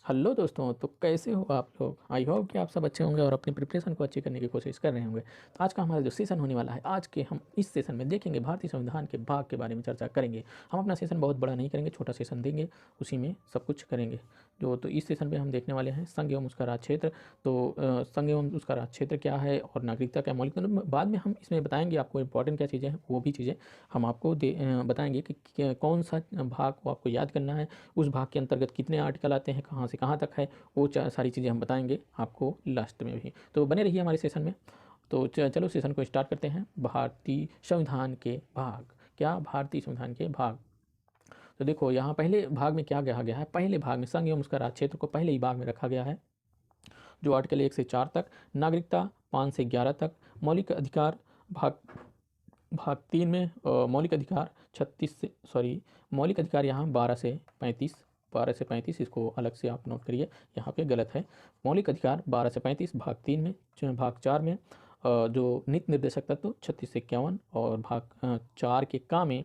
Hello दोस्तों, तो कैसे हो आप लोग। आई होप कि आप सब अच्छे होंगे और अपनी प्रिपरेशन को अच्छी करने की कोशिश कर रहे होंगे। तो आज का हमारा जो सेशन होने वाला है, आज के हम इस सेशन में देखेंगे भारतीय संविधान के भाग के बारे में चर्चा करेंगे। हम अपना सेशन बहुत बड़ा नहीं करेंगे, छोटा सेशन देंगे, उसी में सब कुछ करेंगे। तो इस सेशन में हम देखने वाले हैं संघ एवं उसका राज क्षेत्र। तो संघ एवं उसका राज क्षेत्र क्या है और नागरिकता क्या मौलिक बाद में हम इसमें बताएंगे आपको इंपॉर्टेंट क्या चीज़ें हैं, वो भी चीज़ें हम आपको बताएंगे कि कौन सा भाग को आपको याद करना है, उस भाग के अंतर्गत कितने आर्टिकल आते हैं, कहाँ से कहाँ तक है, वो सारी चीज़ें हम बताएंगे आपको लास्ट में भी। तो बने रहिए हमारे सेशन में। तो चलो सेशन को स्टार्ट करते हैं। भारतीय संविधान के भाग। क्या भारतीय संविधान के भाग। तो देखो यहाँ पहले भाग में क्या कहा गया है। पहले भाग में संघ एवं उसका राज क्षेत्र को पहले ही भाग में रखा गया है, जो आर्टिकल 1 से 4 तक, नागरिकता 5 से 11 तक, मौलिक अधिकार भाग भाग 3 में मौलिक अधिकार 36 से मौलिक अधिकार यहाँ 12 से 35 इसको अलग से आप नोट करिए, यहाँ पे गलत है। मौलिक अधिकार 12 से 35 भाग 3 में। भाग 4 में जो नीति निर्देशक तत्व 36 से 51, और भाग 4 के का में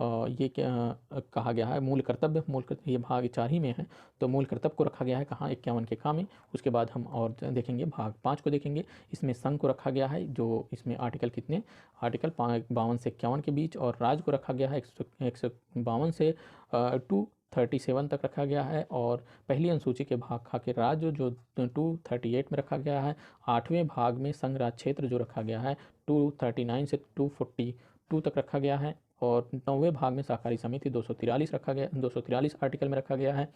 ये क्या कहा गया है, मूल कर्तव्य। ये भाग 4 ही में है, तो मूल कर्तव्य को रखा गया है कहाँ, 51 के का में। उसके बाद हम और देखेंगे भाग 5 को देखेंगे। इसमें संघ को रखा गया है, जो इसमें आर्टिकल कितने, आर्टिकल 52 से 51 के बीच, और राज को रखा गया है 152 से 237 तक रखा गया है। और पहली अनुसूची के भाग खा के राज जो 238 में रखा गया है। 8वें भाग में संघ राज क्षेत्र जो रखा गया है 239 से 242 तक रखा गया है। और 9वें भाग में सहकारी समिति 243 रखा गया, 243 आर्टिकल में रखा गया है।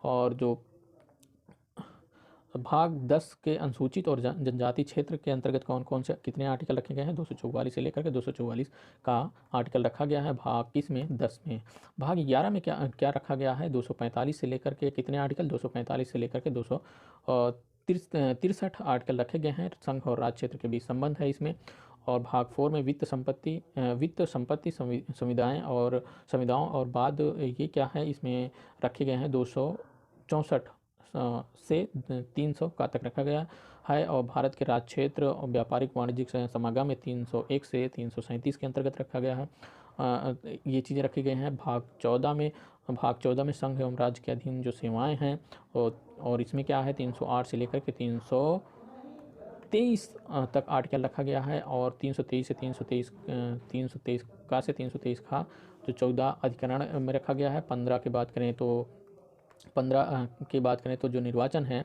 और जो भाग 10 के अनुसूचित और जनजाति क्षेत्र के अंतर्गत कौन कौन से कितने आर्टिकल रखे गए हैं, 244 से लेकर के 244 का आर्टिकल रखा गया है भाग किस में, 10 में। भाग 11 में क्या क्या रखा गया है, 245 से लेकर के कितने आर्टिकल, 245 से लेकर के 263 आर्टिकल रखे गए हैं। संघ और राज्य क्षेत्र के बीच संबंध है इसमें। और भाग 4 में वित्त संपत्ति संविदाओं और बाद ये क्या है, इसमें रखे गए हैं 264 से 300 का तक रखा गया है। और भारत के राज्य क्षेत्र और व्यापारिक वाणिज्यिक समागम में 301 से 337 के अंतर्गत रखा गया है। ये चीज़ें रखी गई हैं। भाग 14 में संघ एवं राज्य के अधीन जो सेवाएं हैं, और इसमें क्या है 308 से लेकर के 323 तक आर्टिकल रखा गया है। और 323 से 323 का जो 14 अधिकरण में रखा गया है। 15 की बात करें तो 15 की बात करें तो जो निर्वाचन है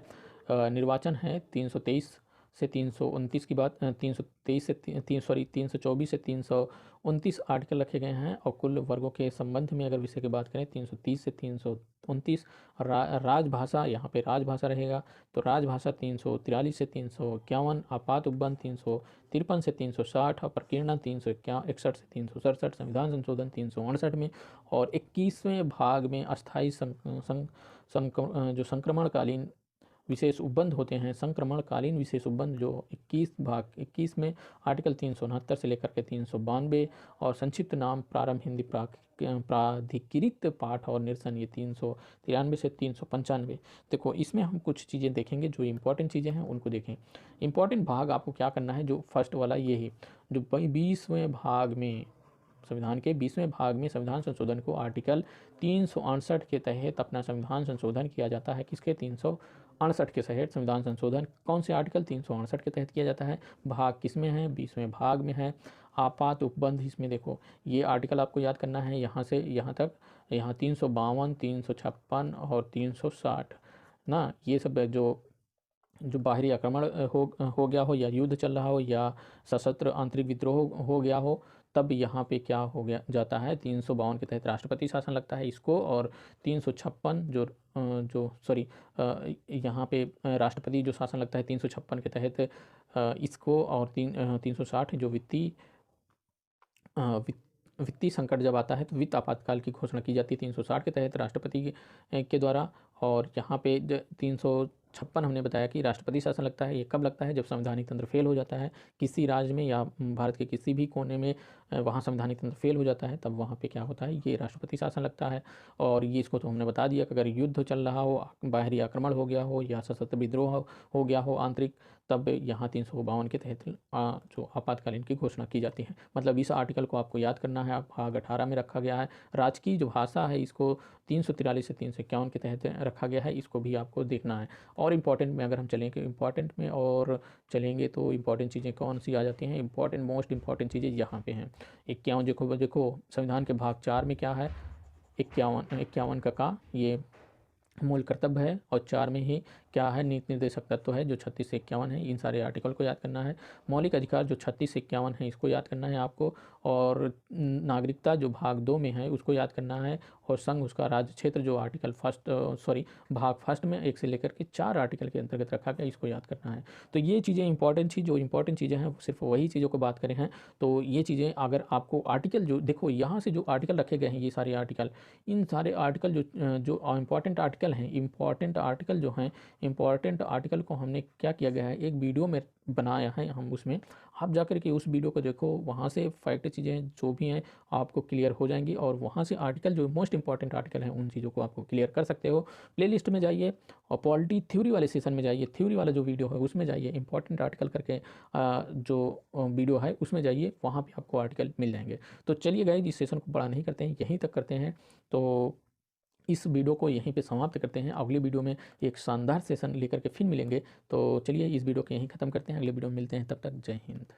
323 से 329 की बात 323 से 324 से 329 आर्टिकल रखे गए हैं। और कुल वर्गों के संबंध में अगर विषय की बात करें 330 से 329। राजभाषा, यहाँ पे राजभाषा रहेगा, तो राजभाषा 343 से 351, आपात उपबंध 353 से 360, और प्रकीर्णन 361 से 367, संविधान संशोधन 368 में। और 21वें भाग में अस्थायी जो संक्रमणकालीन विशेष उपबंध होते हैं, संक्रमणकालीन विशेष उपबंध जो 21 में आर्टिकल 369 से लेकर के 392, और संक्षिप्त नाम प्रारंभ हिंदी प्राधिकृत पाठ और निरसन ये 393 से 395। देखो इसमें हम कुछ चीज़ें देखेंगे, जो इंपॉर्टेंट चीज़ें हैं उनको देखें। इंपॉर्टेंट भाग आपको क्या करना है, जो फर्स्ट वाला ये ही, जो 20वें भाग में संविधान के 20वें भाग में संविधान संशोधन को आर्टिकल 368 के तहत अपना संविधान संशोधन किया जाता है। किसके, 368 के तहत संविधान संशोधन कौन से आर्टिकल 368 के तहत किया जाता है। भाग किस में है, 20वें भाग में है। आपात उपबंध, इसमें देखो ये आर्टिकल आपको याद करना है, यहाँ से यहाँ तक, यहाँ 352, 356 और 360 ना, ये सब जो बाहरी आक्रमण हो गया हो, या युद्ध चल रहा हो, या सशस्त्र आंतरिक विद्रोह हो गया हो, तब यहाँ पे क्या हो गया जाता है, 352 के तहत राष्ट्रपति शासन लगता है इसको। और 356 यहाँ पे राष्ट्रपति जो शासन लगता है 356 के तहत इसको। और 360 जो वित्तीय संकट जब आता है तो वित्त आपातकाल की घोषणा की जाती है 360 के तहत राष्ट्रपति के द्वारा। और यहाँ पे 356 हमने बताया कि राष्ट्रपति शासन लगता है। ये कब लगता है, जब संवैधानिक तंत्र फेल हो जाता है किसी राज्य में या भारत के किसी भी कोने में वहाँ संवैधानिक तंत्र फेल हो जाता है, तब वहाँ पे क्या होता है, ये राष्ट्रपति शासन लगता है। और ये इसको तो हमने बता दिया कि अगर युद्ध चल रहा हो, बाहरी आक्रमण हो गया हो या सशस्त्र विद्रोह हो गया हो आंतरिक, तब यहाँ 352 के तहत जो आपातकालीन की घोषणा की जाती है। मतलब इस आर्टिकल को आपको याद करना है। भाग 18 में रखा गया है। राजकीय जो भाषा है इसको 343 से 351 के तहत रखा गया है, इसको भी आपको देखना है। और इम्पॉर्टेंट में अगर हम चलेंगे इम्पॉर्टेंट में और चलेंगे तो इम्पॉर्टेंट चीज़ें कौन सी आ जाती हैं, इम्पॉर्टेंट मोस्ट इम्पॉर्टेंट चीज़ें यहाँ पे हैं। 51 देखो देखो संविधान के भाग 4 में क्या है, 51 का ये मूल कर्तव्य है, और 4 में ही क्या है, नीति निर्देशक तत्व है जो 36 से 51 है। इन सारे आर्टिकल को याद करना है। मौलिक अधिकार जो 36 से 51 है इसको याद करना है आपको। और नागरिकता जो भाग 2 में है उसको याद करना है। और संघ उसका राज्य क्षेत्र जो आर्टिकल भाग फर्स्ट में 1 से लेकर के 4 आर्टिकल के अंतर्गत रखा गया, इसको याद करना है। तो ये चीज़ें इंपॉर्टेंट चीज़, जो इंपॉर्टेंट चीज़ें हैं सिर्फ वही चीज़ों को बात करें हैं। तो ये चीज़ें अगर आपको आर्टिकल जो देखो यहाँ से जो आर्टिकल रखे गए हैं, ये सारे आर्टिकल, इन सारे आर्टिकल जो इम्पॉर्टेंट आर्टिकल हैं, इंपॉर्टेंट आर्टिकल को हमने क्या किया गया है, एक वीडियो में बनाया है हम, उसमें आप जाकर के उस वीडियो को देखो, वहाँ से फैक्ट चीज़ें जो भी हैं आपको क्लियर हो जाएंगी। और वहाँ से आर्टिकल जो मोस्ट इंपॉर्टेंट आर्टिकल हैं उन चीज़ों को आपको क्लियर कर सकते हो। प्लेलिस्ट में जाइए और पॉलिटी थ्योरी वाले सेशन में जाइए, थ्योरी वाला जो वीडियो है उसमें जाइए, इंपॉर्टेंट आर्टिकल करके जो वीडियो है उसमें जाइए, वहाँ पर आपको आर्टिकल मिल जाएंगे। तो चलिए गाइस, इस सेशन को बड़ा नहीं करते हैं, यहीं तक करते हैं। तो इस वीडियो को यहीं पे समाप्त करते हैं। अगले वीडियो में एक शानदार सेशन लेकर के फिर मिलेंगे। तो चलिए इस वीडियो को यहीं ख़त्म करते हैं, अगले वीडियो में मिलते हैं, तब तक जय हिंद।